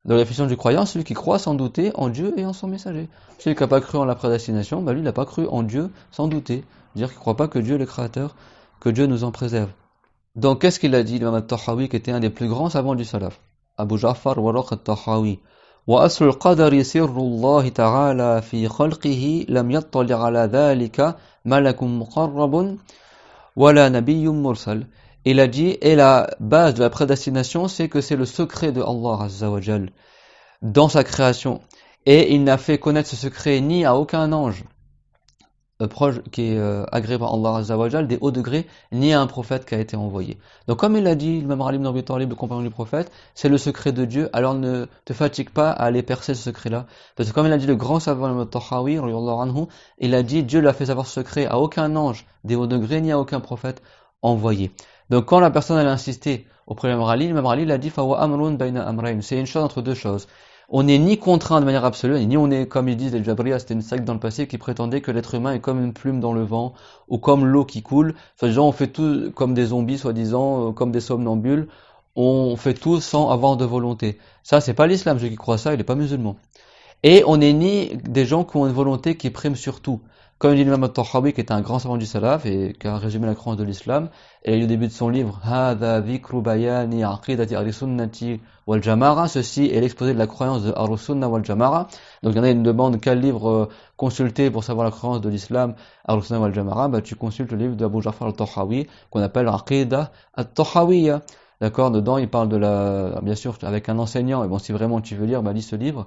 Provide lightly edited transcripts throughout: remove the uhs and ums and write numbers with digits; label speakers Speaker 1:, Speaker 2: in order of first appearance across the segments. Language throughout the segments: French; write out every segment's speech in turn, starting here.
Speaker 1: Dans la définition du croyant, celui qui croit sans douter en Dieu et en son messager. Celui qui n'a pas cru en la prédestination, lui, il n'a pas cru en Dieu sans douter. C'est-à-dire qu'il ne croit pas que Dieu est le créateur, que Dieu nous en préserve. Donc, qu'est-ce qu'il a dit, l'imam al-Tahawi, qui était un des plus grands savants du salaf? Abu Ja'far Waraq al-Tahawi. وأصل القدر سر الله تعالى في خلقه لم يطلع على ذلك ملك مقرب ولا نبي مرسل. Il a dit, et la base de la prédestination, c'est que c'est le secret de Allah Azza wa Jal dans sa création. Et il n'a fait connaître ce secret ni à aucun ange proche qui est agréé par Allah Azza wa Jal des hauts degrés, ni à un prophète qui a été envoyé. Donc comme il l'a dit, l'imam Ali ibn Abi Talib, le compagnon du prophète, c'est le secret de Dieu, alors ne te fatigue pas à aller percer ce secret-là. Parce que comme il a dit le grand savant le Tahawi, il a dit, Dieu l'a fait savoir ce secret à aucun ange des hauts degrés, ni à aucun prophète envoyé. Donc quand la personne elle a insisté auprès de l'imam Ali il a dit, Fawa amrun bayna amrayn, c'est une chose entre deux choses. On n'est ni contraint de manière absolue, ni on est, comme ils disent les Jabriya, c'était une secte dans le passé qui prétendait que l'être humain est comme une plume dans le vent, ou comme l'eau qui coule. Soi-disant, on fait tout comme des zombies, soi-disant, comme des somnambules. On fait tout sans avoir de volonté. Ça, c'est pas l'islam, ceux qui croient ça, il n'est pas musulman. Et on n'est ni des gens qui ont une volonté qui prime sur tout. Comme dit l'imam al-Tahawi, qui est un grand savant du salaf et qui a résumé la croyance de l'islam, et au début de son livre, Hada Vikru Bayani Aqidati Ahlis-Sunnati wal Jama'a, ceci est l'exposé de la croyance de Ahlus-Sunnah wal Jama'a. Donc il y en a une demande quel livre consulter pour savoir la croyance de l'islam, Ahlus-Sunnah wal Jama'a, tu consultes le livre d'Abu Ja'far al-Tahawi, qu'on appelle Aqida al-Tahawiyya. D'accord, dedans il parle de bien sûr avec un enseignant, et bon si vraiment tu veux lire, lis ce livre.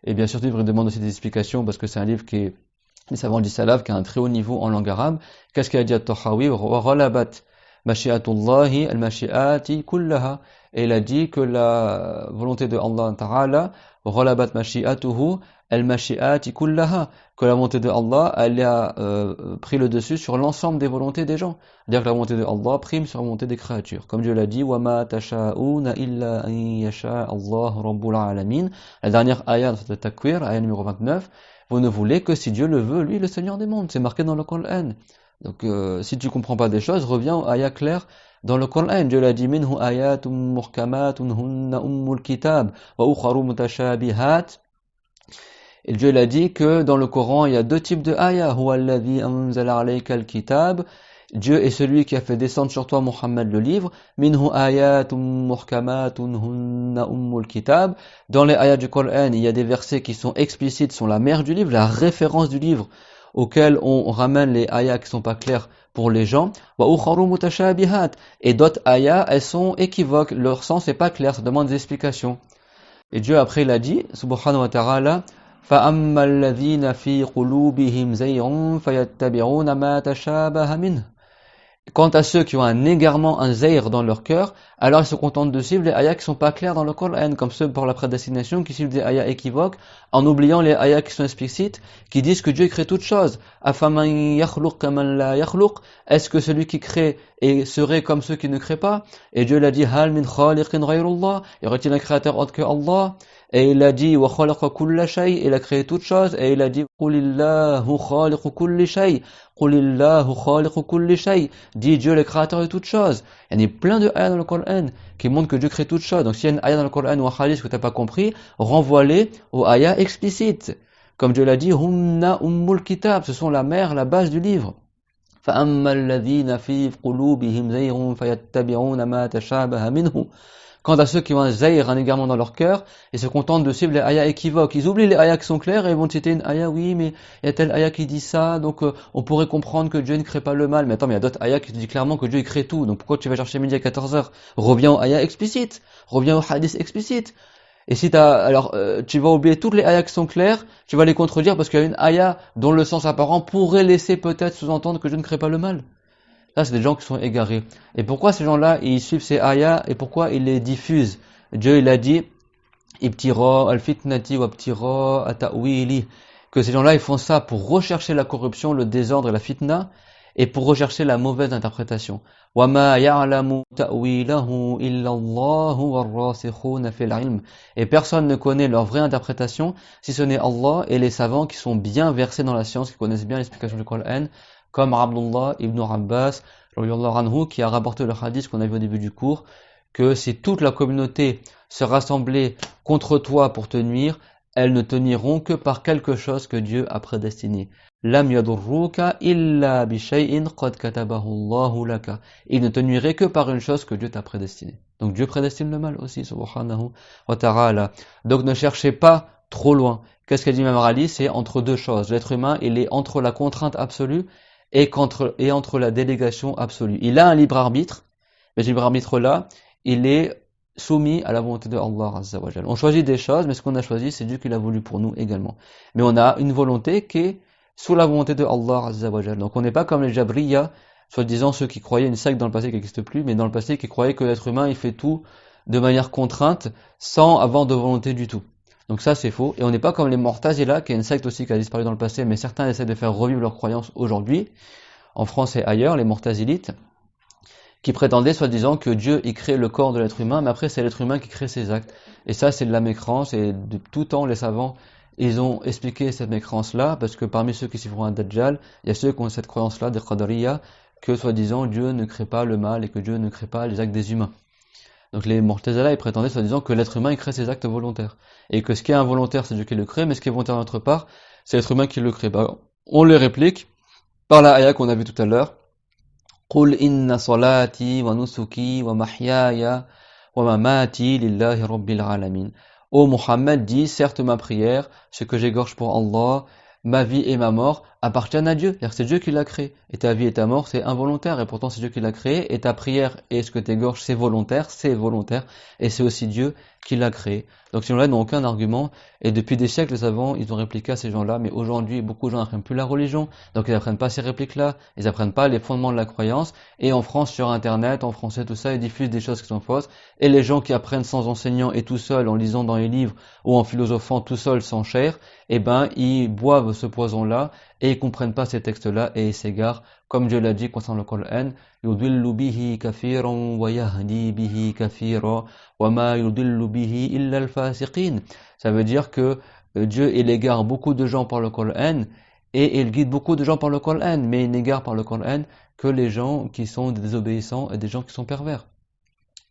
Speaker 1: Et bien sûr, ce livre demande aussi des explications parce que c'est un livre qui est des savants du salaf, qui a un très haut niveau en langue arabe. Qu'est-ce qu'il a dit à Tahawi? Ghalabat mashi'atullahi al-mashi'ati kullaha. Et il a dit que la volonté de Allah Ta'ala, ghalabat mashi'atuhu al-mashi'ati kullaha, que la volonté de Allah, elle a pris le dessus sur l'ensemble des volontés des gens. C'est-à-dire que la volonté de Allah prime sur la volonté des créatures. Comme Dieu l'a dit, wa ma tasha'una illa an yasha Allah rabbul alamin. La dernière ayah de Takwir, ayah numéro 29. Vous ne voulez que si Dieu le veut, lui, le Seigneur des mondes. C'est marqué dans le Coran. Donc, si tu comprends pas des choses, reviens aux ayats clairs dans le Coran. Dieu l'a dit, minhu ayatum muhkamatun hunna ummul kitab wa ukharu mutashabihat. Et Dieu l'a dit que dans le Coran, il y a deux types de ayats. Huwa alladhi anzala alayka al-kitab. Dieu est celui qui a fait descendre sur toi, Mohammed, le livre. Minhu ayatum muhkamatun hunna ummul kitab. Dans les ayats du Coran, il y a des versets qui sont explicites, sont la mère du livre, la référence du livre, auquel on ramène les ayats qui sont pas clairs pour les gens. Wa ukharu mutashabihat. Et d'autres ayats, elles sont équivoques, leur sens n'est pas clair, ça demande des explications. Et Dieu après il a dit, subhanahu wa ta'ala, فَأَمَّا الَّذِينَ فِي قُلُوبِهِمْ زَيْغٌ فَيَتَّبِعُونَ مَا تَشَابَهَ مِنْهُ. Quant à ceux qui ont un égarement, un zayr dans leur cœur, alors ils se contentent de suivre les ayats qui sont pas clairs dans le Coran, comme ceux pour la prédestination qui suivent des ayats équivoques, en oubliant les ayats qui sont explicites, qui disent que Dieu crée toutes choses. أَفَمَنْ يَخْلُقْ كَمَنْ لَا يَخْلُقْ. Est-ce que celui qui crée serait comme ceux qui ne créent pas? Et Dieu l'a dit, هَلْ مِنْ خَالِقٍ غَيْرُ اللَّهِ. Y aurait-il un créateur autre que Allah? Et il a dit, وَخَلَقَ كُلَّ شَيْءٍ. Il a créé toutes choses. Et il a dit, قُلِ اللَّهُ خَالِقُ كُلِّ شَيْءٍ. قُلِ اللَّهُ خَالِقُ كُلِّ شَيْءٍ. Dit Dieu le créateur de toutes choses. Il y a plein de ayats dans le Coran qui montrent que Dieu crée toutes choses. Donc s'il y a une ayat dans le Coran ou un hadith que tu n'as pas compris, renvoie-les aux ayats explicites. Comme Dieu l'a dit, Hunna ummul kitab, ce sont la mère, la base du livre. فَأَمَّا الَّذِينَ فِي قُلُوبِهِمْ زَيْغٌ فَيَتَّبِعُونَ مَا تَشَابَهَ مِنْهُ. Quant à ceux qui ont un zayr, un égarement dans leur cœur, ils se contentent de suivre les ayats équivoques. Ils oublient les ayats qui sont clairs et ils vont citer une ayah, oui, mais il y a tel ayah qui dit ça, donc on pourrait comprendre que Dieu ne crée pas le mal. Mais attends, mais il y a d'autres ayats qui te disent clairement que Dieu crée tout. Donc pourquoi tu vas chercher midi à 14h? Reviens aux ayats explicites, reviens aux hadiths explicites. Et si tu vas oublier toutes les ayats qui sont claires, tu vas les contredire parce qu'il y a une ayah dont le sens apparent pourrait laisser peut-être sous-entendre que Dieu ne crée pas le mal. Là, c'est des gens qui sont égarés. Et pourquoi ces gens-là, ils suivent ces ayats et pourquoi ils les diffusent? Dieu, il a dit, ibtira al-fitnati wa ibtira at-ta'wili, que ces gens-là, ils font ça pour rechercher la corruption, le désordre et la fitna, et pour rechercher la mauvaise interprétation. Wa ma ya'lamu ta'wilahu illa Allahu war-rasikhuna fil ilm. Et personne ne connaît leur vraie interprétation, si ce n'est Allah et les savants qui sont bien versés dans la science, qui connaissent bien l'explication du Coran, comme Abdullah ibn Abbas, qui a rapporté le hadith qu'on a vu au début du cours, que si toute la communauté se rassembler contre toi pour te nuire, elles ne te nuiront que par quelque chose que Dieu a prédestiné. Lam yadurruka illa bi shay'in qad katabahu Allahu laka. Il ne te nuirait que par une chose que Dieu t'a prédestinée. Donc Dieu prédestine le mal aussi, subhanahu wa ta'ala. Donc ne cherchez pas trop loin. Qu'est-ce qu'a dit Imam Ali? C'est entre deux choses. L'être humain, il est entre la contrainte absolue et entre la délégation absolue. Il a un libre arbitre, mais ce libre arbitre-là, il est soumis à la volonté de Allah Azza wa Jal. On choisit des choses, mais ce qu'on a choisi, c'est Dieu qui l'a voulu pour nous également. Mais on a une volonté qui est sous la volonté de Allah Azza wa Jal. Donc on n'est pas comme les Jabriya, soi-disant ceux qui croyaient une secte dans le passé qui n'existe plus, mais dans le passé qui croyaient que l'être humain, il fait tout de manière contrainte, sans avoir de volonté du tout. Donc ça c'est faux, et on n'est pas comme les Mu'tazila, qui est une secte aussi qui a disparu dans le passé, mais certains essaient de faire revivre leurs croyances aujourd'hui, en France et ailleurs, les Mu'tazilites, qui prétendaient soi-disant que Dieu y crée le corps de l'être humain, mais après c'est l'être humain qui crée ses actes. Et ça c'est de la mécrance, et de tout temps les savants, ils ont expliqué cette mécrance-là, parce que parmi ceux qui suivront un Dajjal, il y a ceux qui ont cette croyance-là, des Qadariya, que soi-disant Dieu ne crée pas le mal, et que Dieu ne crée pas les actes des humains. Donc les Mu'tazila, ils prétendaient soi-disant que l'être humain il crée ses actes volontaires. Et que ce qui est involontaire, c'est Dieu qui le crée, mais ce qui est volontaire d'autre part, c'est l'être humain qui le crée. On les réplique par la ayah qu'on a vu tout à l'heure. قُلْ إِنَّ صَلَاتِي وَنُسُكِي وَمَحْيَايَ وَمَمَاتِي لِلَّهِ رَبِّ الْعَالَمِينَ. Ô Muhammad dit, certes ma prière, ce que j'égorge pour Allah, ma vie et ma mort appartiennent à Dieu. C'est Dieu qui l'a créé. Et ta vie et ta mort, c'est involontaire. Et pourtant, c'est Dieu qui l'a créé. Et ta prière et ce que t'égorges, c'est volontaire. Et c'est aussi Dieu qui l'a créé. Donc, ces gens-là n'ont aucun argument. Et depuis des siècles, les savants, ils ont répliqué à ces gens-là. Mais aujourd'hui, beaucoup de gens n'apprennent plus la religion. Donc, ils n'apprennent pas ces répliques-là. Ils n'apprennent pas les fondements de la croyance. Et en France, sur Internet, en français, tout ça, ils diffusent des choses qui sont fausses. Et les gens qui apprennent sans enseignant et tout seuls, en lisant dans les livres ou en philosophant tout seuls sans chair, eh ben, ils boivent ce poison-là et ils comprennent pas ces textes-là et ils s'égarent, comme Dieu l'a dit concernant le Coran, yudillu bihi kathiran wa yahdi bihi kathira wa ma yudillu bihi illa al-fasiqin. Ça veut dire que Dieu il égare beaucoup de gens par le Coran et il guide beaucoup de gens par le Coran, mais il n'égare par le Coran que les gens qui sont des désobéissants et des gens qui sont pervers.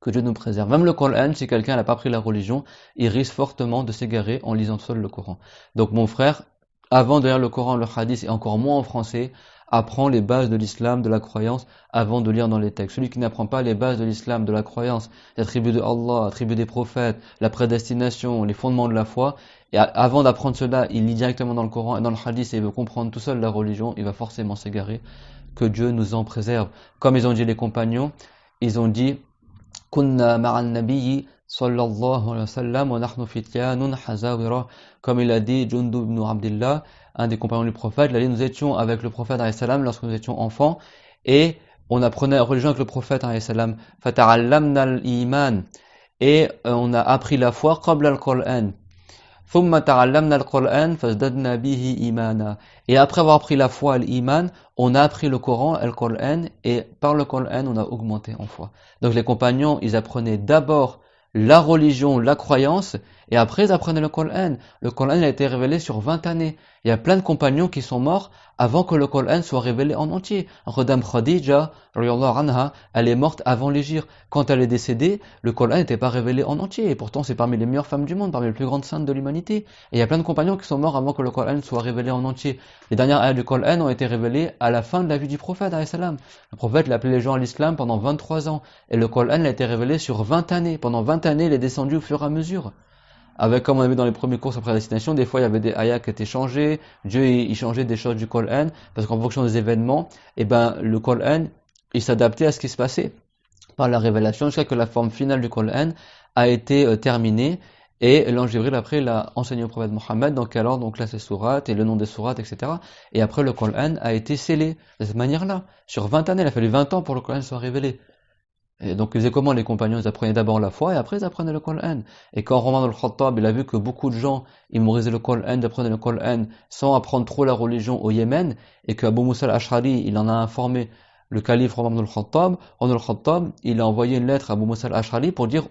Speaker 1: Que Dieu nous préserve. Même le Coran, si quelqu'un n'a pas pris la religion, il risque fortement de s'égarer en lisant seul le Coran. Donc mon frère, avant de lire le Coran, le Hadith, et encore moins en français, apprend les bases de l'islam, de la croyance, avant de lire dans les textes. Celui qui n'apprend pas les bases de l'islam, de la croyance, les attributs de Allah, attributs des prophètes, la prédestination, les fondements de la foi, et avant d'apprendre cela, il lit directement dans le Coran et dans le Hadith et il veut comprendre tout seul la religion, il va forcément s'égarer. Que Dieu nous en préserve. Comme ils ont dit les compagnons, ils ont dit Kunna ma'an nabiyyi sallallahu alayhi wa sallam wa nahnu fityanun hazawira. Comme il a dit Jundub ibn Abdillah, un des compagnons du prophète, il a dit nous étions avec le prophète alayhi salam lorsque nous étions enfants et on apprenait la religion avec le prophète alayhi salam. Fata'allamna al-iman et on a appris la foi qabla al-Qur'an. ثم تعلمنا القرآن فازددنا به إيمانا. Et après avoir appris la foi, l'iman, on a appris le Coran, le Coran, et par le Coran, on a augmenté en foi. Donc les compagnons, ils apprenaient d'abord la religion, la croyance, et après ils apprenaient le Coran. Le Coran a été révélé sur 20 années. Il y a plein de compagnons qui sont morts avant que le Coran soit révélé en entier. Madame Khadija, anha, elle est morte avant l'hégire. Quand elle est décédée, le Coran n'était pas révélé en entier. Et pourtant, c'est parmi les meilleures femmes du monde, parmi les plus grandes saintes de l'humanité. Et il y a plein de compagnons qui sont morts avant que le Coran soit révélé en entier. Les dernières ayats du Coran ont été révélées à la fin de la vie du prophète, alayhi salam. Le prophète l'a appelé les gens à l'islam pendant 23 ans. Et le Coran a été révélé sur 20 années. Pendant 20 années, il est descendu au fur et à mesure. Avec, comme on a vu dans les premiers cours sur prédestination, des fois il y avait des ayats qui étaient changés, Dieu il changeait des choses du Coran, parce qu'en fonction des événements, le Coran, il s'adaptait à ce qui se passait par la révélation, jusqu'à ce que la forme finale du Coran a été terminée, et l'ange Jibril après l'a enseigné au prophète Mohammed, dans quel ordre, donc là c'est sourates, et le nom des sourates, etc. Et après le Coran a été scellé de cette manière-là. Sur 20 années, il a fallu 20 ans pour que le Coran soit révélé. Et donc ils faisaient comment les compagnons? Ils apprenaient d'abord la foi et après ils apprenaient le Coran. Et quand Omar al-Khattab il a vu que beaucoup de gens ils mémorisaient le Coran, apprenaient le Coran sans apprendre trop la religion au Yémen, et que Abu Musa al-Ash'ari il en a informé le calife Omar al-Khattab, il a envoyé une lettre à Abu Musa al-Ash'ari pour dire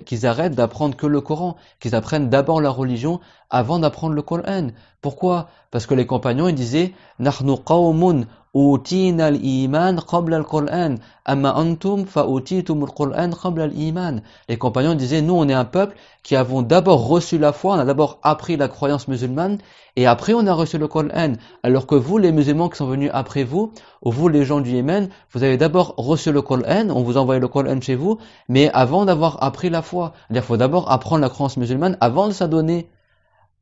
Speaker 1: qu'ils arrêtent d'apprendre que le Coran, qu'ils apprennent d'abord la religion avant d'apprendre le Coran. Pourquoi? Parce que les compagnons ils disaient Nahnu qawmun أوتينا الإيمان قبل القرآن أما أنتم فأوتيتم القرآن قبل الإيمان. Les compagnons disaient, nous on est un peuple qui avons d'abord reçu la foi, on a d'abord appris la croyance musulmane et après on a reçu le Coran, alors que vous les musulmans qui sont venus après vous, ou vous les gens du Yémen, vous avez d'abord reçu le Coran, on vous a envoyé le Coran chez vous, mais avant d'avoir appris la foi. C'est-à-dire qu'il faut d'abord apprendre la croyance musulmane avant de s'adonner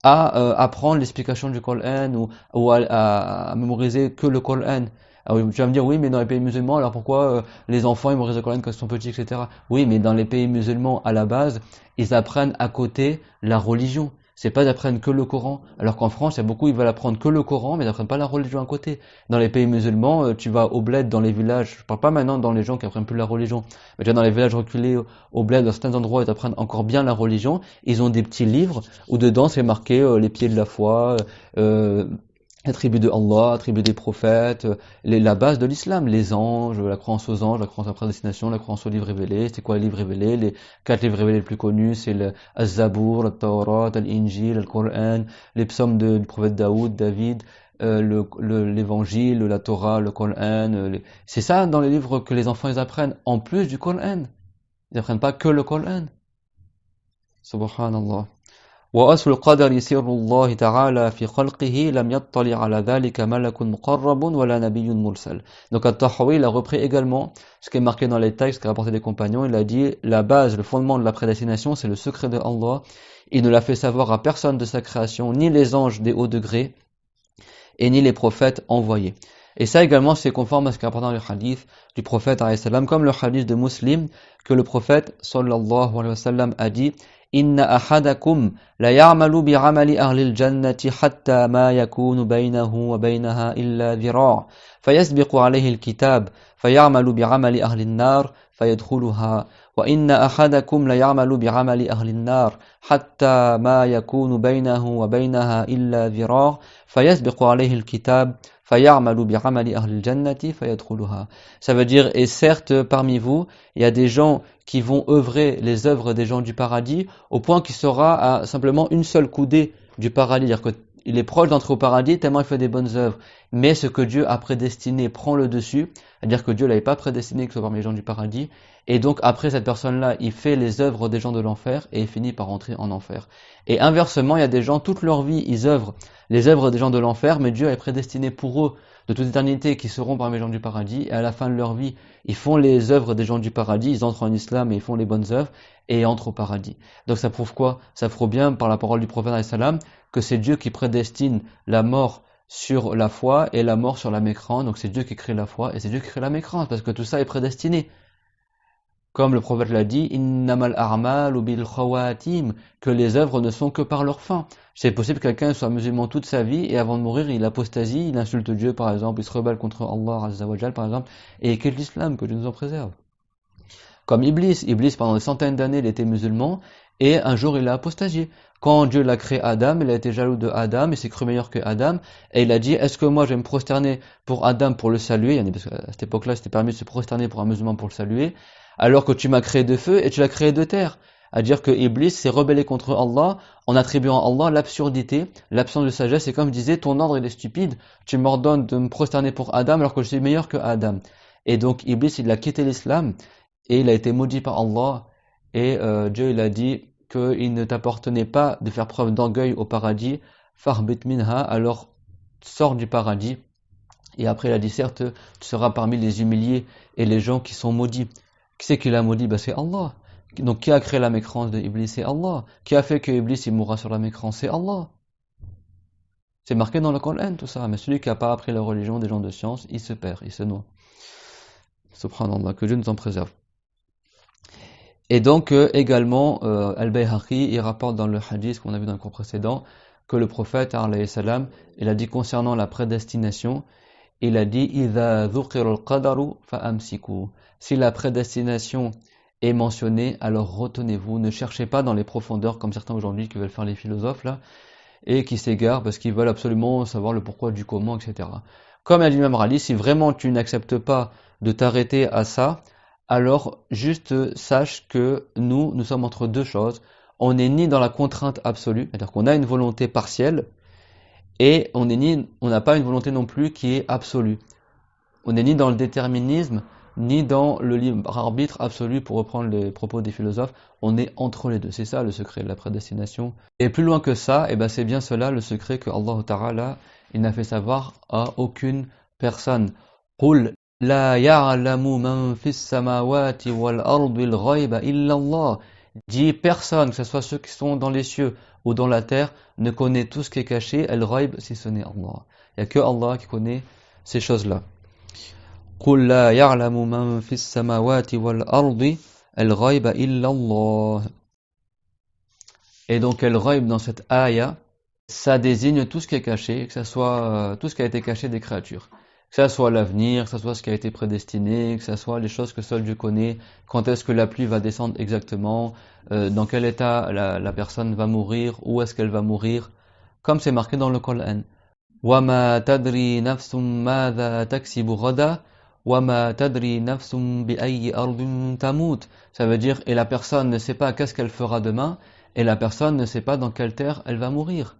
Speaker 1: à apprendre l'explication du Coran ou à mémoriser que le Coran. Alors, tu vas me dire, oui, mais dans les pays musulmans, alors pourquoi les enfants ils mémorisent le Coran quand ils sont petits, etc. Oui, mais dans les pays musulmans, à la base, ils apprennent à côté la religion. C'est pas d'apprendre que le Coran. Alors qu'en France, il y a beaucoup, ils veulent apprendre que le Coran, mais ils n'apprennent pas la religion à côté. Dans les pays musulmans, tu vas au bled, dans les villages, je parle pas maintenant dans les gens qui apprennent plus la religion, mais déjà dans les villages reculés, au bled, dans certains endroits, ils apprennent encore bien la religion. Ils ont des petits livres où dedans c'est marqué les pieds de la foi, attributs de Allah, attributs des prophètes, la base de l'islam, les anges, la croyance aux anges, la croyance à la prédestination, la croyance aux livres révélés. C'est quoi les livres révélés? Les 4 livres révélés les plus connus, c'est le Az-Zabour, le Tawrat, l'Injil, le Coran, les psaumes du prophète David, l'évangile, la Torah, le Coran. C'est ça dans les livres que les enfants ils apprennent, en plus du Coran. Ils n'apprennent pas que le Coran. Subhanallah. وأصل القدر سر الله تعالى في خلقه لم يطلع على ذلك ملك مقرب ولا نبي مرسل. Donc At-Tahawi il a repris également ce qui est marqué dans les textes qu'a rapporté des compagnons. Il a dit la base, le fondement de la prédestination, c'est le secret de Allah. Il ne l'a fait savoir à personne de sa création, ni les anges des hauts degrés et ni les prophètes envoyés. Et ça également c'est conforme à ce qu'a rapporté dans le hadith du prophète alayhi salam, comme le hadith de Muslim que le prophète sallallahu alayhi wa sallam a dit: إن أحدكم لا يعمل بعمل أهل الجنة حتى ما يكون بينه وبينها إلا ذراع فيسبق عليه الكتاب فيعمل بعمل أهل النار فيدخلها وإن أحدكم لا يعمل بعمل أهل النار حتى ما يكون بينه وبينها إلا ذراع فيسبق عليه الكتاب فيعمل بعمل أهل الجنة فيدخلها. Ça veut dire, et certes parmi vous il y a des gens qui vont œuvrer les œuvres des gens du paradis au point qu'il sera à simplement une seule coudée du paradis, c'est-à-dire qu'il est proche d'entrer au paradis tellement il fait des bonnes œuvres, mais ce que Dieu a prédestiné prend le dessus, c'est-à-dire que Dieu l'avait pas prédestiné que ce soit parmi les gens du paradis, et donc après cette personne-là il fait les œuvres des gens de l'enfer et il finit par entrer en enfer. Et inversement, il y a des gens toute leur vie ils œuvrent les œuvres des gens de l'enfer, mais Dieu a prédestiné pour eux de toute éternité qui seront parmi les gens du paradis, et à la fin de leur vie ils font les œuvres des gens du paradis, ils entrent en islam et ils font les bonnes œuvres et ils entrent au paradis. Donc ça prouve quoi? Ça prouve bien par la parole du prophète alayhi salam que c'est Dieu qui prédestine la mort sur la foi et la mort sur la mécrance. Donc c'est Dieu qui crée la foi et c'est Dieu qui crée la mécrance, parce que tout ça est prédestiné. Comme le prophète l'a dit, innamal a'malu bil khawatim, que les œuvres ne sont que par leur fin. C'est possible que quelqu'un soit musulman toute sa vie et avant de mourir il apostasie, il insulte Dieu par exemple, il se rebelle contre Allah azza wa jal par exemple, et il quitte l'islam, que Dieu nous en préserve. Comme Iblis pendant des centaines d'années il était musulman et un jour il a apostasié. Quand Dieu l'a créé Adam, il a été jaloux de Adam, il s'est cru meilleur que Adam, et il a dit: est-ce que moi je vais me prosterner pour Adam pour le saluer? Parce qu'à cette époque-là c'était permis de se prosterner pour un musulman pour le saluer, alors que tu m'as créé de feu et tu l'as créé de terre. À dire que Iblis s'est rebellé contre Allah en attribuant à Allah l'absurdité, l'absence de sagesse, et comme je disais, ton ordre il est stupide, tu m'ordonnes de me prosterner pour Adam alors que je suis meilleur que Adam. Et donc Iblis il a quitté l'islam et il a été maudit par Allah, et Dieu il a dit qu'il ne t'appartenait pas de faire preuve d'orgueil au paradis, farbit minha, alors sors du paradis. Et après il a dit: certes tu seras parmi les humiliés et les gens qui sont maudits. Qui c'est qui l'a maudit? C'est Allah. Donc qui a créé la mécrance de Iblis? C'est Allah. Qui a fait que Iblis il mourra sur la mécrance? C'est Allah. C'est marqué dans le Coran tout ça, mais celui qui n'a pas appris la religion des gens de science, il se perd, il se noie. Subhanallah, que Dieu nous en préserve. Et donc également Al-Bayhaqi il rapporte dans le hadith qu'on a vu dans le cours précédent que le prophète alayhi salam il a dit concernant la prédestination, il a dit: idha dhukira al-qadaru fa'amsiku. Si la prédestination est mentionnée, alors retenez-vous, ne cherchez pas dans les profondeurs comme certains aujourd'hui qui veulent faire les philosophes là et qui s'égarent parce qu'ils veulent absolument savoir le pourquoi du comment, etc. Comme a dit l'imam Rali, si vraiment tu n'acceptes pas de t'arrêter à ça, alors juste sache que nous sommes entre deux choses. On n'est ni dans la contrainte absolue, c'est-à-dire qu'on a une volonté partielle, et on n'a pas une volonté non plus qui est absolue. On n'est ni dans le déterminisme, ni dans le libre arbitre absolu, pour reprendre les propos des philosophes. On est entre les deux. C'est ça le secret de la prédestination. Et plus loin que ça, c'est bien cela le secret que Allah Ta'ala, il n'a fait savoir à aucune personne. قُلْ لَا يَعْلَمُ مَنْ فِي السَّمَاوَاتِ وَالْأَرْضِ الْغَيْبَ إِلَّا اللَّهُ. Dit personne, que ce soit ceux qui sont dans les cieux ou dans la terre, ne connaît tout ce qui est caché, al-ghaib, si ce n'est Allah. Il n'y a que Allah qui connaît ces choses-là. قُلْ لَا يَعْلَمُ مَنْ فِي السَّمَاوَاتِ وَالْأَرْضِ الْغَيْبَ إِلَّا اللَّهُ. Et donc al-ghaib dans cette ayah, ça désigne tout ce qui est caché, que ce soit tout ce qui a été caché des créatures. Que ce soit l'avenir, que ce soit ce qui a été prédestiné, que ce soit les choses que seul Dieu connaît, quand est-ce que la pluie va descendre exactement, dans quel état la personne va mourir, où est-ce qu'elle va mourir, comme c'est marqué dans le Coran. وَمَا تَدْرِي نَفْسٌ مَاذَا تَكْسِبُ غَدًا وَمَا تَدْرِي نَفْسٌ بِأَيِّ أَرْضٍ تَمُوتُ. Ça veut dire, et la personne ne sait pas qu'est-ce qu'elle fera demain, et la personne ne sait pas dans quelle terre elle va mourir.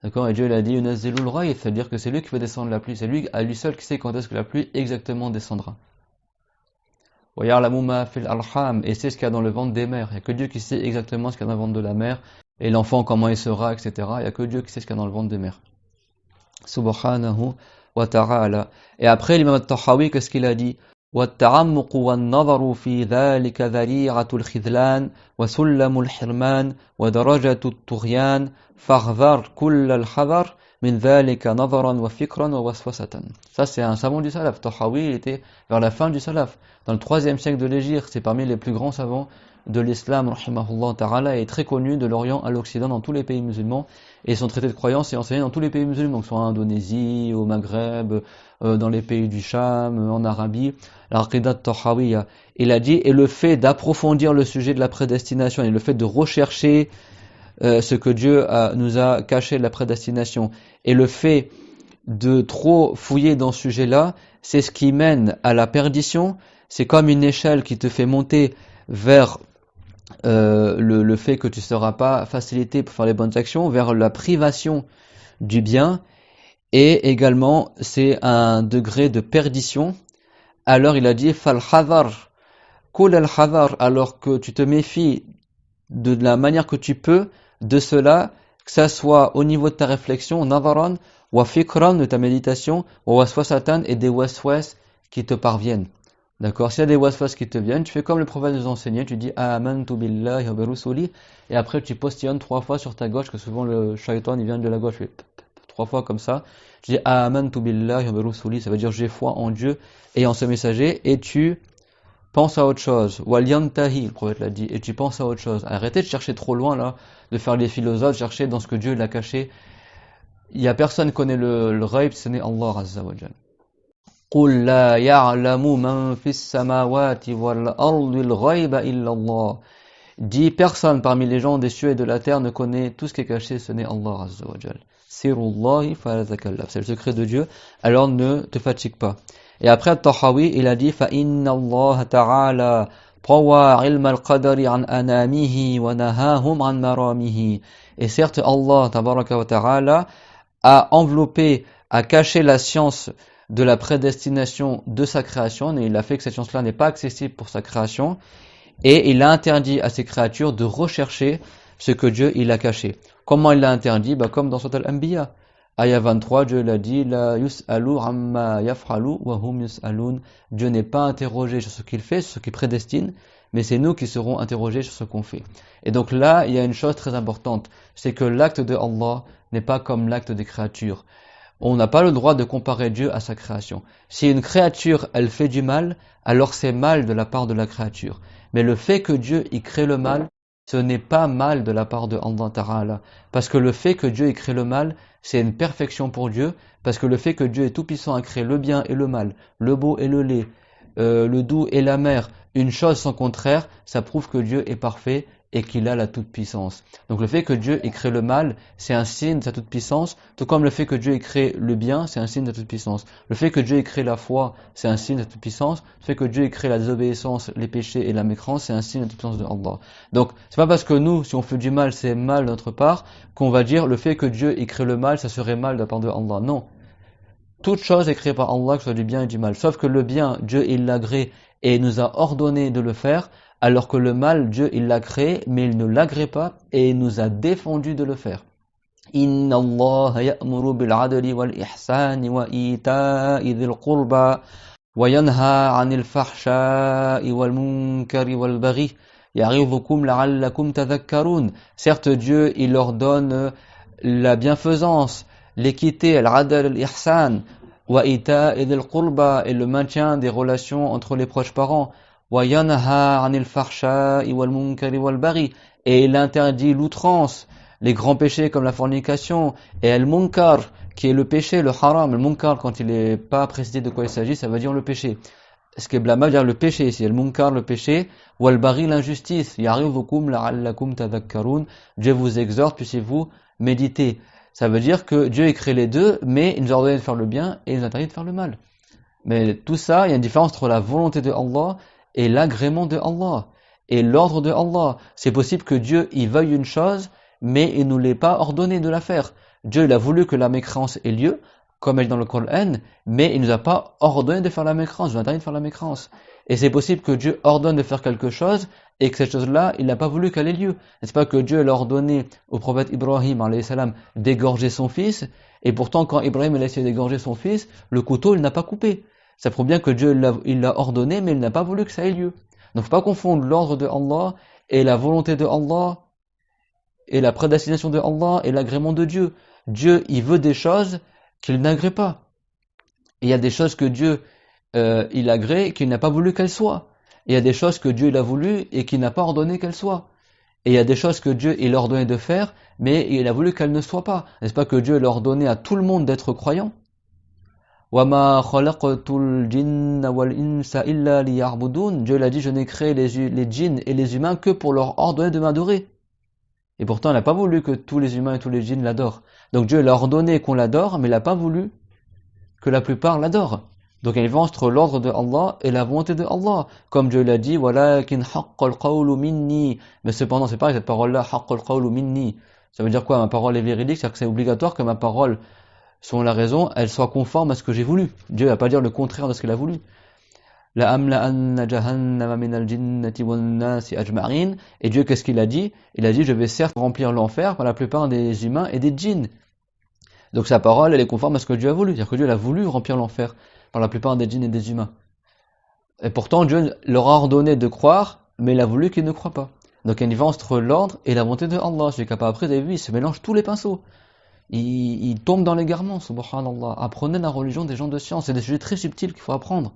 Speaker 1: D'accord? Et Dieu il a dit yunazzilul ghayth, c'est-à-dire que c'est lui qui fait descendre la pluie, c'est lui à lui seul qui sait quand est-ce que la pluie exactement descendra. Wa ya'lamu ma fil arham, et c'est ce qu'il y a dans le ventre des mères. Il n'y a que Dieu qui sait exactement ce qu'il y a dans le ventre de la mère, et l'enfant comment il sera, etc. Il n'y a que Dieu qui sait ce qu'il y a dans le ventre des mères. Subhanahu wa ta'ala. Et après l'imam al-Tahawi, qu'est-ce qu'il a dit? والتعمق والنظر في ذلك ذريعة الخذلان وسلم الحرمان ودرجة الطغيان فاحذر كل الحذر من ذلك نظرا وفكرا ووسوسة. Ça c'est un savant du salaf. Tahawi il était vers la fin du salaf, dans le 3e siècle de l'Hégire. C'est parmi les plus grands savants de l'islam, rahimahullah ta'ala, et très connu de l'Orient à l'Occident dans tous les pays musulmans, et son traité de croyance est enseigné dans tous les pays musulmans, que ce soit en Indonésie, au Maghreb, dans les pays du Cham, en Arabie. L'Aqidat Tahawiya, il a dit, et le fait d'approfondir le sujet de la prédestination, et le fait de rechercher ce que Dieu nous a caché de la prédestination, et le fait de trop fouiller dans ce sujet-là, c'est ce qui mène à la perdition. C'est comme une échelle qui te fait monter vers le fait que tu ne seras pas facilité pour faire les bonnes actions, vers la privation du bien, et également c'est un degré de perdition. Alors il a dit fal hadar, kul al hadar, alors que tu te méfies de la manière que tu peux de cela, que ça soit au niveau de ta réflexion, nadaran, wa fikran, de ta méditation, wa waswasatan, et des waswas qui te parviennent. D'accord? S'il y a des waswas qui te viennent, tu fais comme le prophète nous enseignait, tu dis amantu billahi wa bi rusuli, et après tu postillonnes 3 fois sur ta gauche, que souvent le shaitan il vient de la gauche, 3 fois comme ça. Tu dis amantu billahi wa bi rusuli, ça veut dire j'ai foi en Dieu et en ce messager, et tu penses à autre chose. Wal yantahi, le prophète l'a dit, et tu penses à autre chose. Arrêtez de chercher trop loin là, de faire les philosophes, chercher dans ce que Dieu l'a caché. Il y a personne qui connaît le ghaib, ce n'est Allah Azza wa Jal. قُلْ لَا يَعْلَمُ مَنْ فِي السَّمَاوَاتِ وَالْأَرْضِ الْغَيْبَ إِلَّا اللَّهُ. Dit personne parmi les gens des cieux et de la terre ne connaît tout ce qui est caché, ce n'est Allah Azza wa Jal. Sirullahi fala takallaf. C'est le secret de Dieu, alors ne te fatigue pas. Et après At-Tahawi, il a dit فَإِنَّ اللَّهَ تَعَالَى طَوَى عِلْمَ الْقَدَرِ عَنْ أَنَامِهِ وَنَهَاهُمْ عَنْ مَرَامِهِ. Et certes Allah tabaraka wa ta'ala a enveloppé, a caché la science de la prédestination de sa création, et il a fait que cette science-là n'est pas accessible pour sa création, et il a interdit à ses créatures de rechercher ce que Dieu il a caché. Comment il l'a interdit? Comme dans Surat Al-Anbiya. Ayah 23, Dieu l'a dit, La yus'alu amma yaf'alu wa hum yus'alun. Dieu n'est pas interrogé sur ce qu'il fait, sur ce qu'il prédestine, mais c'est nous qui serons interrogés sur ce qu'on fait. Et donc là, il y a une chose très importante, c'est que l'acte de Allah n'est pas comme l'acte des créatures. On n'a pas le droit de comparer Dieu à sa création. Si une créature, elle fait du mal, alors c'est mal de la part de la créature. Mais le fait que Dieu y crée le mal, ce n'est pas mal de la part de Allah Ta'ala. Parce que le fait que Dieu y crée le mal, c'est une perfection pour Dieu. Parce que le fait que Dieu est tout puissant à créer le bien et le mal, le beau et le laid, le doux et l'amer, une chose sans contraire, ça prouve que Dieu est parfait et qu'il a la toute-puissance. Donc le fait que Dieu ait créé le mal, c'est un signe de sa toute-puissance, tout comme le fait que Dieu ait créé le bien, c'est un signe de sa toute-puissance. Le fait que Dieu ait créé la foi, c'est un signe de sa toute-puissance. Le fait que Dieu ait créé la désobéissance, les péchés et la mécrance, c'est un signe de la toute-puissance de Allah. Donc c'est pas parce que nous, si on fait du mal, c'est mal de notre part, qu'on va dire le fait que Dieu ait créé le mal, ça serait mal de la part de Allah. Non. Toute chose est créée par Allah, que ce soit du bien et du mal. Sauf que le bien, Dieu, il l'a créé et il nous a ordonné de le faire, alors que le mal, Dieu, il l'a créé, mais il ne l'agrée pas et il nous a défendu de le faire. Inna Allah ya'muru bil adli wal ihsani wa ita'i dhil qurba wa yanha 'anil fahsha'i wal munkari wal baghi ya'idhukum la'allakum tadhakkarun. Certes, Dieu, il ordonne la bienfaisance, l'équité, al-adl, al-ihsan, wa ita'i dhil qurba, et le maintien des relations entre les proches parents, wa yanha 'anil fahsha'i wal munkari wal baghi, et il interdit l'outrance, les grands péchés comme la fornication, et al-munkar, qui est le péché, le haram. Le munkar, quand il n'est pas précisé de quoi il s'agit, ça veut dire le péché. Ce qui est blâmable, veut dire le péché ici. Al-munkar, le péché, ou al-baghi, l'injustice. Ya'idhukum la'allakum tadhakkarun. Dieu vous exhorte, puissiez-vous méditer. Ça veut dire que Dieu crée les deux, mais il nous ordonne de faire le bien et il nous interdit de faire le mal. Mais tout ça, il y a une différence entre la volonté de Allah et l'agrément de Allah et l'ordre de Allah. C'est possible que Dieu y veuille une chose, mais il ne nous l'ait pas ordonné de la faire. Dieu, il a voulu que la mécréance ait lieu, comme elle est dans le Coran, mais il ne nous a pas ordonné de faire la mécréance, il nous a interdit de faire la mécréance. Et c'est possible que Dieu ordonne de faire quelque chose, et que cette chose-là, il n'a pas voulu qu'elle ait lieu. N'est-ce pas que Dieu l'a ordonné au prophète Ibrahim, alayhi salam, d'égorger son fils, et pourtant quand Ibrahim a essayé d'égorger son fils, le couteau, il n'a pas coupé. Ça prouve bien que Dieu il l'a ordonné, mais il n'a pas voulu que ça ait lieu. Donc il ne faut pas confondre l'ordre de Allah et la volonté de Allah, et la prédestination de Allah et l'agrément de Dieu. Dieu, il veut des choses qu'il n'agrée pas. Et il y a des choses que Dieu, il agrée et qu'il n'a pas voulu qu'elles soient. Et il y a des choses que Dieu, il a voulu et qu'il n'a pas ordonné qu'elles soient. Et il y a des choses que Dieu, il a ordonné de faire, mais il a voulu qu'elles ne soient pas. N'est-ce pas que Dieu, il a ordonné à tout le monde d'être croyant? وَمَا خَلَقْتُ الْجِنَّ وَالْإِنسَ إِلَّا لِيَعْبُدُونَ. Dieu l'a dit, je n'ai créé les djinns et les humains que pour leur ordonner de m'adorer. Et pourtant, il n'a pas voulu que tous les humains et tous les djinns l'adorent. Donc Dieu l'a ordonné qu'on l'adore, mais il n'a pas voulu que la plupart l'adorent. Donc il y a une différence entre l'ordre de Allah et la volonté de Allah. Comme Dieu l'a dit, وَلَكِنْ حَقَّ الْقَوْلُ مِنِّي. Mais cependant, c'est pareil, cette parole-là, حَقَّ الْقَوْلُ مِنِّي. Ça veut dire quoi? Ma parole est véridique, c'est-à-dire que c'est obligatoire que ma parole, selon la raison, elle soit conforme à ce que j'ai voulu. Dieu ne va pas dire le contraire de ce qu'il a voulu. لَأَمْلَأَنَّ جَهَنَّمَ مِنَ الْجِنَّةِ وَالنَّاسِ أَجْمَعِينَ. Et Dieu, qu'est-ce qu'il a dit? Il a dit, je vais certes remplir l'enfer par la plupart des humains et des djinns. Donc sa parole, elle est conforme à ce que Dieu a voulu. C'est-à-dire que Dieu a voulu remplir l'enfer par la plupart des djinns et des humains. Et pourtant, Dieu leur a ordonné de croire, mais il a voulu qu'ils ne croient pas. Donc il y a une différence entre l'ordre et la volonté de Allah. C'est qu'après, vous avez vu, il se mélange tous les pinceaux. Il tombe dans l'égarement, subhanallah. Apprenez la religion des gens de science. C'est des sujets très subtils qu'il faut apprendre.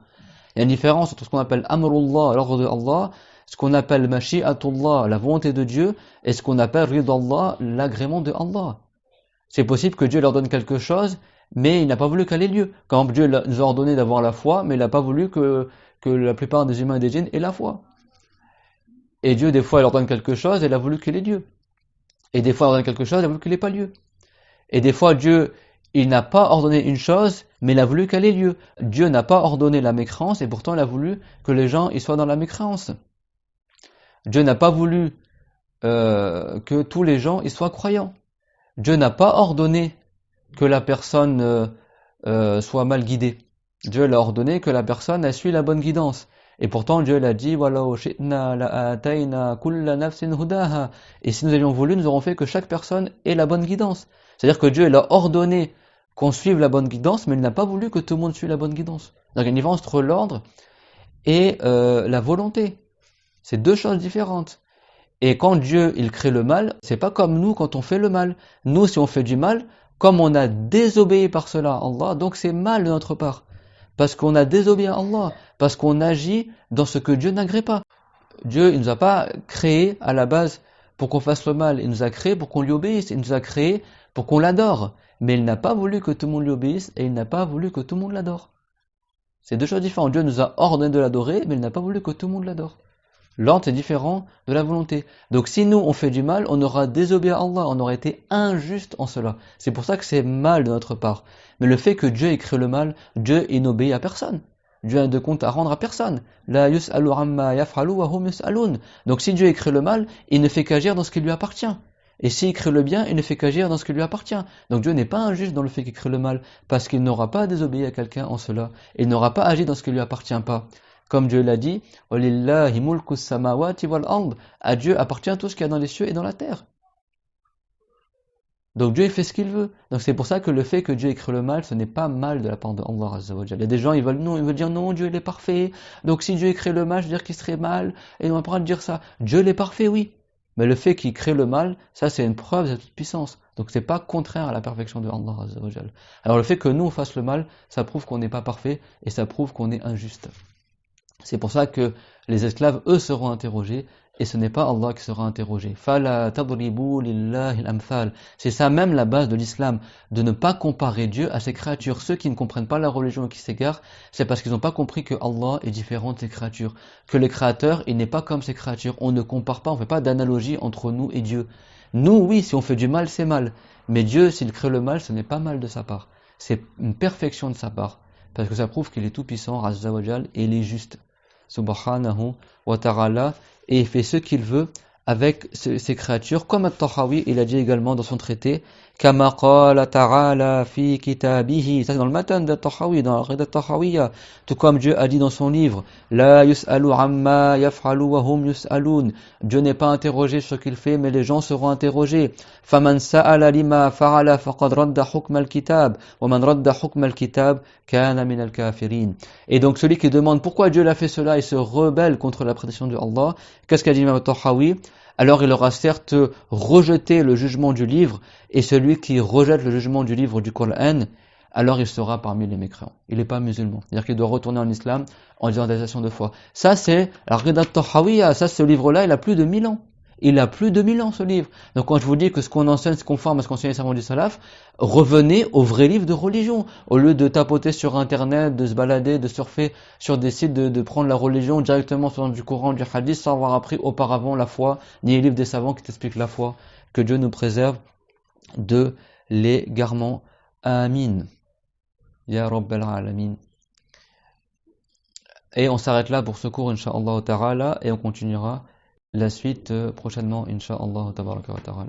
Speaker 1: Il y a une différence entre ce qu'on appelle Amrullah, l'ordre de Allah, ce qu'on appelle Mashi'atullah, la volonté de Dieu, et ce qu'on appelle Ridallah, l'agrément de Allah. C'est possible que Dieu leur donne quelque chose, mais il n'a pas voulu qu'elle ait lieu. Quand Dieu nous a ordonné d'avoir la foi, mais il n'a pas voulu que la plupart des humains et des djinns aient la foi. Et Dieu, des fois, il leur donne quelque chose, et il a voulu qu'il ait lieu. Et des fois, il leur donne quelque chose, et il a voulu qu'il n'ait pas lieu. Et des fois, Dieu, il n'a pas ordonné une chose, mais il a voulu qu'elle ait lieu. Dieu n'a pas ordonné la mécréance, et pourtant il a voulu que les gens y soient dans la mécréance. Dieu n'a pas voulu que tous les gens y soient croyants. Dieu n'a pas ordonné que la personne soit mal guidée. Dieu l'a ordonné que la personne elle suit la bonne guidance. Et pourtant Dieu l'a dit, et si nous avions voulu, nous aurions fait que chaque personne ait la bonne guidance. C'est-à-dire que Dieu il a ordonné qu'on suive la bonne guidance, mais il n'a pas voulu que tout le monde suive la bonne guidance. Donc il y a une différence entre l'ordre et la volonté. C'est deux choses différentes. Et quand Dieu il crée le mal, c'est pas comme nous quand on fait le mal. Nous, si on fait du mal, comme on a désobéi par cela à Allah, donc c'est mal de notre part. Parce qu'on a désobéi à Allah, parce qu'on agit dans ce que Dieu n'agrée pas. Dieu, il nous a pas créé à la base pour qu'on fasse le mal, il nous a créé pour qu'on lui obéisse, il nous a créé pour qu'on l'adore. Mais il n'a pas voulu que tout le monde lui obéisse et il n'a pas voulu que tout le monde l'adore. C'est deux choses différentes. Dieu nous a ordonné de l'adorer, mais il n'a pas voulu que tout le monde l'adore. L'ordre est différent de la volonté. Donc si nous on fait du mal, on aura désobéi à Allah, on aura été injuste en cela. C'est pour ça que c'est mal de notre part. Mais le fait que Dieu ait créé le mal, Dieu il n'obéit à personne. Dieu n'a de compte à rendre à personne. La yus'alu amma yaf'alu wa hum yus'alun. Donc si Dieu ait créé le mal, il ne fait qu'agir dans ce qui lui appartient. Et s'il crée le bien, il ne fait qu'agir dans ce qui lui appartient. Donc Dieu n'est pas injuste dans le fait qu'il crée le mal, parce qu'il n'aura pas désobéi à quelqu'un en cela. Il n'aura pas agi dans ce qui lui appartient pas. Comme Dieu l'a dit, وَلِلَّهِ مُلْكُ السَّمَاوَاتِ وَالْأَرْضِ. À Dieu appartient tout ce qu'il y a dans les cieux et dans la terre. Donc Dieu il fait ce qu'il veut. Donc c'est pour ça que le fait que Dieu ait créé le mal, ce n'est pas mal de la part de Allah Azza wa Jalla. Il y a des gens, ils veulent dire non, Dieu il est parfait. Donc si Dieu ait créé le mal, je veux dire qu'il serait mal. Et on n'a pas le droit de dire ça. Dieu il est parfait, oui. Mais le fait qu'il crée le mal, ça c'est une preuve de sa toute puissance. Donc c'est pas contraire à la perfection de Allah Azza wa Jalla. Alors le fait que nous on fasse le mal, ça prouve qu'on n'est pas parfait et ça prouve qu'on est injuste. C'est pour ça que les esclaves, eux, seront interrogés, et ce n'est pas Allah qui sera interrogé. فَلَا تَضْرِبُوا لِلَّهِ الْأَمْثَالِ. C'est ça même la base de l'islam, de ne pas comparer Dieu à ses créatures. Ceux qui ne comprennent pas la religion et qui s'égarent, c'est parce qu'ils n'ont pas compris que Allah est différent de ses créatures. Que le créateur, il n'est pas comme ses créatures. On ne compare pas, on ne fait pas d'analogie entre nous et Dieu. Nous, oui, si on fait du mal, c'est mal. Mais Dieu, s'il crée le mal, ce n'est pas mal de sa part. C'est une perfection de sa part. Parce que ça prouve qu'il est tout puissant, Azza wa Jal, et il est juste. Subhanahu wa ta'ala, et il fait ce qu'il veut avec ces créatures, comme At-Tahawi, il a dit également dans son traité, Kama qala ta'ala fi kitabihi, ça c'est dans le matin d'At-Tahawi, dans la Rida Tahawiyya, tout comme Dieu a dit dans son livre, La yus'alu amma yaf'alu wa hum yus'alun, Dieu n'est pas interrogé sur ce qu'il fait, mais les gens seront interrogés. Faman sa'ala lima fa'ala faqad radda hukm al-kitab, wa man radda hukm al-kitab kana min al-kafirin. Et donc celui qui demande pourquoi Dieu l'a fait cela et se rebelle contre la prédiction de Allah, qu'est-ce qu'a dit Imam Tahawi? Alors il aura certes rejeté le jugement du livre, et celui qui rejette le jugement du livre du Coran, alors il sera parmi les mécréants. Il n'est pas musulman. C'est-à-dire qu'il doit retourner en islam en disant des actions de foi. Ça c'est la Rida Tahawiyya, ça ce livre-là, il a plus de 1000 ans. Il a plus de 1000 ans ce livre. Donc quand je vous dis que ce qu'on enseigne se conforme à ce qu'enseignent les savants du salaf, revenez au vrai livre de religion. Au lieu de tapoter sur internet, de se balader, de surfer sur des sites, de prendre la religion directement sur du Coran, du Hadith, sans avoir appris auparavant la foi, ni les livres des savants qui t'expliquent la foi. Que Dieu nous préserve de l'égarement. Amin. Ya Rabbal Alamin. Et on s'arrête là pour ce cours, Inch'Allah Ta'ala, et on continuera la suite prochainement, Inch'Allah Ta'ala.